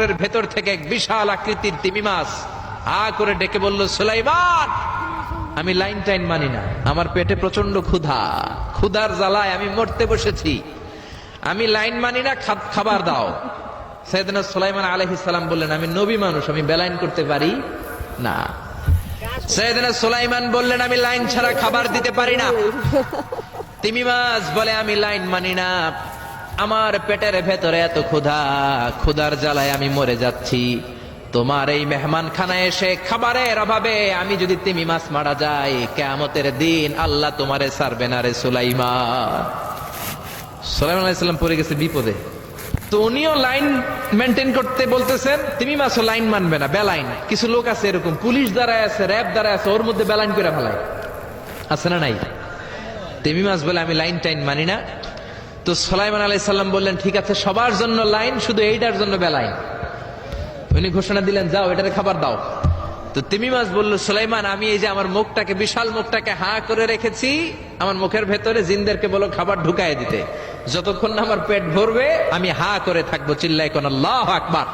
এর ভেতর থেকে এক বিশাল আকৃতির তিমি মাছ আ করে ডেকে বলল, সুলাইমান, আমি লাইন টাইন মানি না, আমার পেটে প্রচন্ড ক্ষুধা, ক্ষুধার জ্বালায় আমি মরতে বসেছি, আমি লাইন মানি না, খাবার দাও। সাইয়েদনা সুলাইমান আলাইহিস সালাম বললেন, আমি নবী মানুষ, আমি বেলাইন করতে পারি না। সাইয়েদনা সুলাইমান বললেন, আমি লাইন ছাড়া খাবার দিতে পারি না। তিমি মাছ বলে, আমি লাইন মানি না, আমার পেটের ভেতরে এত ক্ষুধা, ক্ষুধার জ্বালায় আমি মরে যাচ্ছি, তোমার এই মেহমান খানায় এসে খাবারের অভাবে আমি যদি তিমি মাছ মারা যাই, কিয়ামতের দিন আল্লাহ তোমারে ছাড়বে না রে সুলাইমান। সুলাইমান আলাইহিস সালাম পড়ে গেছে বিপদে। তো উনিও লাইন মেনটেন করতে বলতেছেন, তিমি মাছও লাইন মানবে না, বেলাইন। কিছু লোক আছে এরকম, পুলিশ দাঁড়ায় আছে, র্যাব দাঁড়ায় আছে, ওর মধ্যে বেলাইন করে ফেলায়, আছে না নাই? তিমি মাছ বলে, আমি লাইন টাইন মানি না। তো সুলাইমান আলাইহিস সালাম বললেন, ঠিক আছে, সবার জন্য লাইন, শুধু এইটার জন্য বেলাইন। উনি ঘোষণা দিলেন, যাও এটারে খাবার দাও। তো তিমি মাছ বলল, সুলাইমান, আমি এই যে আমার মুখটাকে, বিশাল মুখটাকে হা করে রেখেছি, আমার মুখের ভেতরে জিনদেরকে বলো খাবার ঢুকায় দিতে, যতক্ষণ না আমার পেট ভরবে আমি হা করে থাকবো, চিল্লায় কোন আল্লাহু আকবার।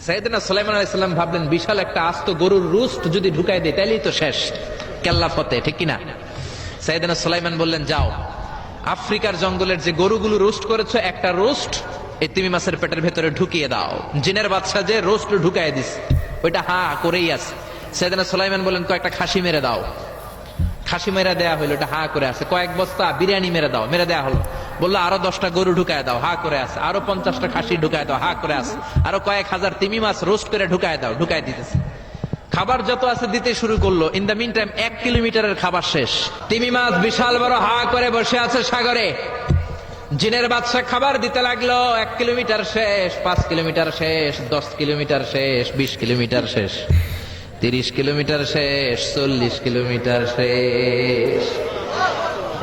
সাইয়েদনা সুলাইমান আলাইহিস সালাম ভাবলেন, বিশাল একটা আস্ত গরুর রোস্ট যদি ঢুকায় দেয় তাহলেই তো শেষ, কেল্লা ফতে, ঠিক কিনা? সাইয়েদনা সুলাইমান বললেন, যাও আফ্রিকার জঙ্গলের যে গরুগুলো রোস্ট করেছো, একটা রোস্ট এই তিমি মাছের পেটের ভেতরে ঢুকিয়ে দাও। জিনের বাদশা যে রোস্ট ঢুকায় দিস, ওইটা হা করেই আছে। সাইয়েদনা সুলাইমান বললেন, কয়েকটা খাসি মেরে দাও। খাসি মেরে দেয়া হলো, এটা হা করে আছে। কয়েক বস্তা বিরিয়ানি মেরে দাও, মেরে দেয়া হলো। বললো, আরো 10টা গরু ঢুকায় দাও, হা করে আছে। আরো 50টা খাসি ঢুকায় দাও, হা করে আছে। আরো কয়েক হাজার তিমি মাছ রোস্ট করে ঢুকায় দাও, ঢুকায় দিতেছে। খাবার যত আছে দিতে শুরু করলো। ইন দ্য মিন টাইম 1 কিলোমিটারের খাবার শেষ। তিমি মাছ বিশাল বড় হা করে বসে আছে সাগরে। জিনের বাদশা খাবার দিতে লাগলো। 1 কিলোমিটার শেষ, 5 কিলোমিটার শেষ, 10 কিলোমিটার শেষ, 20 কিলোমিটার শেষ, 30 কিলোমিটার শেষ, 40 কিলোমিটার শেষ।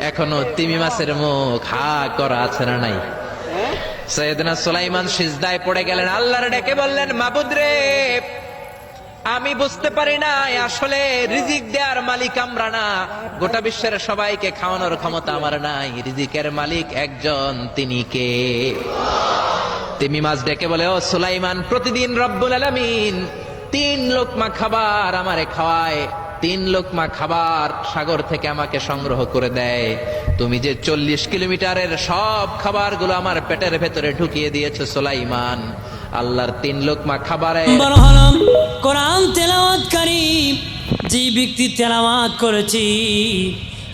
এখনো তিমি মাছের মুখ হা করা আছে না নাই? সাইয়েদনা সুলাইমান সিজদায় পড়ে গেলেন, আল্লাহর ডেকে বললেন, মাবুদ রে, আমি বুঝতে পারি না, আসলে রিজিক দেওয়ার মালিক আমরা না, গোটা বিশ্বের সবাইকে খাওয়ানোর ক্ষমতা আমার নাই, রিজিকের মালিক একজন, তিনি কে? তিমি মাছ ডেকে বলে, ও সুলাইমান, প্রতিদিন রব্বুল আলামিন 3 লোকমা খাবার আমারে খাওয়ায়, 3 লোকমা খাবার সাগর থেকে আমাকে সংগ্রহ করে দেয়। তুমি যে 40 কিলোমিটারের সব খাবারগুলো আমার পেটের ভেতরে ঢুকিয়ে দিয়েছো সুলাইমান, আল্লাহর 3 লোকমা খাবারে কোরআন তেলাওয়াতকারী যে ব্যক্তি তেলাওয়াত করেছে,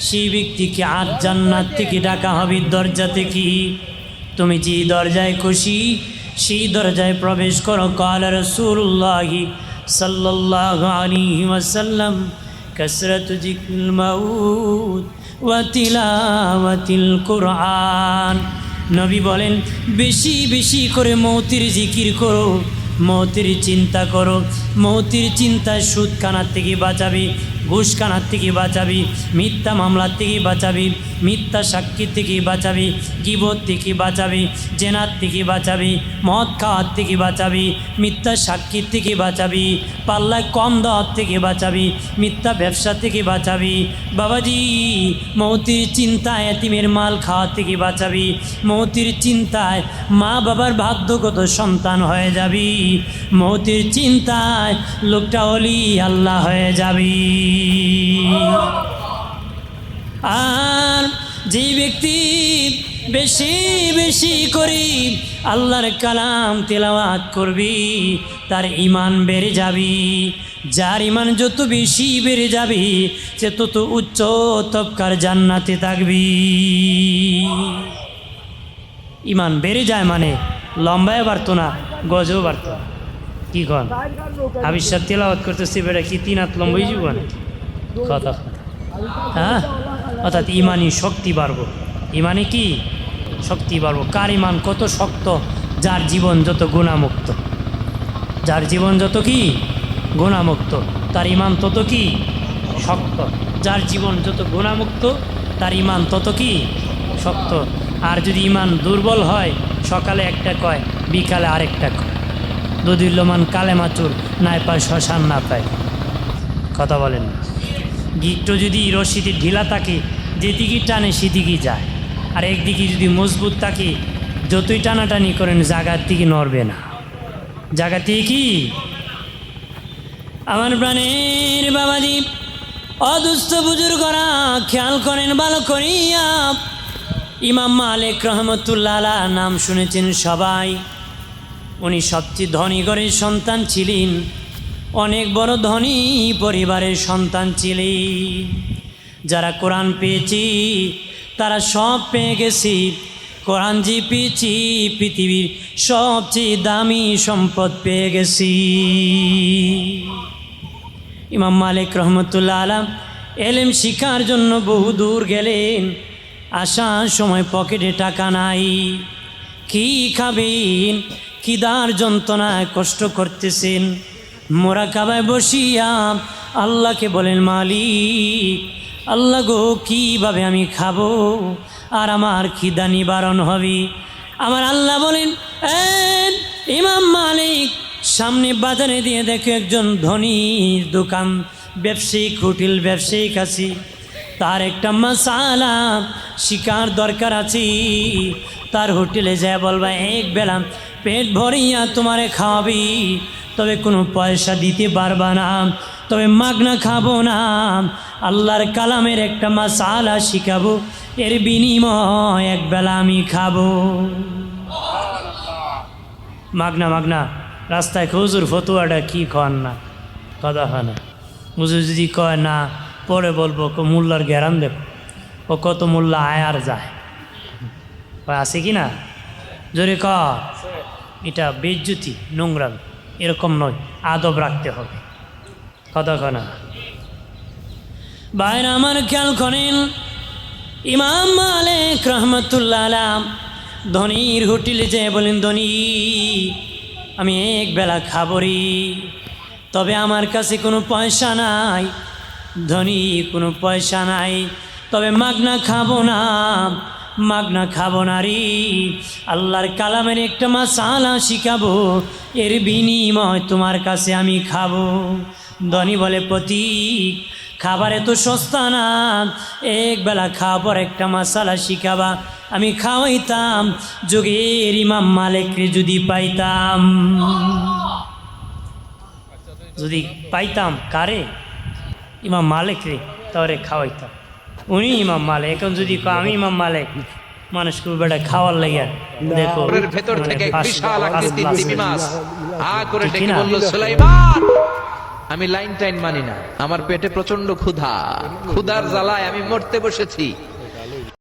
সেই ব্যক্তিকে আজ জান্নাত থেকে ডাকা হবে দরজা থেকে। তুমি যে দরজায় খুশি সেই দরজায় প্রবেশ করো। কাল রাসূলুল্লাহ সাল্লাল্লাহু আলাইহি ওয়াসাল্লাম, কাসরাতু যিকরিল মাউত ওয়া তিলাওয়াতিল কুরআন। নবী বলেন, বেশি বেশি করে মৌতের জিকির করো, মৌতের চিন্তা করো। মৌতের চিন্তায় সুদ খানার থেকে বাঁচাবি, ঘুষ খানার থেকে বাঁচাবি, মিথ্যা মামলার থেকে বাঁচাবি, মিথ্যা সাক্ষী থেকে বাঁচাবি, গীবত থেকে বাঁচাবি, জেনার থেকে বাঁচাবি, মদ খাওয়ার থেকে বাঁচাবি, মিথ্যা সাক্ষীর থেকে বাঁচাবি, পাল্লায় কম দেওয়ার থেকে বাঁচাবি, মিথ্যা ব্যবসা থেকে বাঁচাবি। বাবাজি, মৌতির চিন্তায় এতিমের মাল খাওয়ার থেকে বাঁচাবি, মৌতির চিন্তায় মা বাবার ভাগ্যগত সন্তান হয়ে যাবি, মৌতির চিন্তায় লোকটা অলি আল্লাহ হয়ে যাবি। আর যে ব্যক্তি বেশি বেশি করে আল্লাহর কালাম তেলাওয়াত করবি, তার ঈমান বেড়ে যাবি। যার ঈমান যত বেশি বেড়ে যাবে, সে তত উচ্চ তবকার জান্নাতে থাকবি। ঈমান বেড়ে যায় মানে লম্বায় বাড়তো না, গজও বাড়তো না। কি কন আবিষ্কার তেলাওয়াত করতেছি, বেটা কি 3 হাত লম্বাই যাব না? কথা হ্যাঁ, অর্থাৎ ইমানি শক্তি বাড়বো। ইমানে কি শক্তি বাড়বো? কার ইমান কত শক্ত? যার জীবন যত গুণামুক্ত, যার জীবন যত কি গুণামুক্ত, তার ইমান তত কি শক্ত। যার জীবন যত গুণামুক্ত, তার ইমান তত কি শক্ত। আর যদি ইমান দুর্বল হয়, সকালে একটা কয়, বিকালে আরেকটা কয়। দদিল্যমান কালেমাচুর নাই পায়, শ্মশান না পায়। কথা বলেন না? গিট্টো যদি রশিতে ঢিলা থাকে, যেদিকে টানে সেদিকেই যায়। আর একদিকে যদি মজবুত থাকে, যতই টানাটানি করেন জায়গার থেকে নড়বে না। জায়গা থেকে কি আমার প্রাণের বাবাজি অদুস্থ বুজুর্গরা খেয়াল করেন ভালো করিয়া। ইমাম মালিক রহমতুল্লাহ আলাইহ নাম শুনেছেন সবাই। উনি সবচেয়ে ধনী ঘরের সন্তান ছিলেন, অনেক বড় ধনী পরিবারের সন্তান ছিলেন। যারা কোরআন পেয়েছি তারা সব পেয়ে গেছি। কোরআন যে পেয়েছি পৃথিবীর সবচেয়ে দামি সম্পদ পেয়ে গেছি। ইমাম মালিক রহমতুল্লাহ আলাইহ এলেম শিখার জন্য বহু দূর গেলেন। আসার সময় পকেটে টাকা নাই, কি খাবেন, খিদার যন্ত্রণায় কষ্ট করতেছেন। মোরাকাবায় বসিয়া আল্লাহকে বলেন, মালিক আল্লাহ গো, কীভাবে আমি খাবো আর আমার খিদা নিবারণ হবে? আমার আল্লাহ বলেন, ইমাম মালিক সামনে বাজারে দিয়ে দেখে একজন ধনীর দোকান ব্যবসায়িক হোটেল ব্যবসায়িক আছে, তার একটা মাসালা শিকার দরকার আছে। তার হোটেলে যায় বলবা, এক বেলা পেট ভরিয়া তোমারে খাওয়াবি, তবে কোনো পয়সা দিতে পারবা না, তবে মাগনা খাবো না। আল্লাহর কালামের একটা মাসালা শিখাবো, এর বিনিময় এক বেলা আমি খাবো। মাগনা মাগনা রাস্তায় হুজুর ফতুয়াটা কি কন না, কথা হয় না। হুজুর যদি কয় না, পরে বলবো মোল্লার গ্যারান দেখো, ও কত মোল্লা আয় আর যায়, আছে কি না? জোরে ক, এটা বেজ্জুতি, নোংরাম, এরকম নয়, আদব রাখতে হবে, কথা কয় না। বাইরে আমার খেয়াল করেন, ইমাম মালিক রহমতুল্লাহ আলাইহ ধনীর হোটেলে যেয়ে বলেন, ধনী আমি এক বেলা খাবরি, তবে আমার কাছে কোনো পয়সা নাই। ধনী কোনো পয়সা নাই, তবে মাগনা খাবো না, মাগনা খাবো না রে। আল্লাহর কালামের একটা মাসালা শিখাবো, এর বিনিময় তোমার কাছে আমি খাবো। ধনী বলে, প্রতীক খাবার এত সস্তা না, এক বেলা খাওয়ার পর একটা মাসালা শিখাবা, আমি খাওয়াইতাম। যুগের ইমাম মালিকরে যদি পাইতাম, যদি পাইতাম কারে? ইমাম মালিক রে, তাহলে খাওয়াইতাম। উনি ইমাম মালিক, এখন যদি আমি ইমাম মালিক, মানুষকে বেটা খাওয়ার লাগে দেখো ভেতর থেকে বিশাল আকৃতির তিমি মাছ আ করে ডেকে বলল, সুলাইমান আমি লাইন টাইন মানি না, আমার পেটে প্রচন্ড ক্ষুধা, ক্ষুধার জ্বালায় আমি মরতে বসেছি।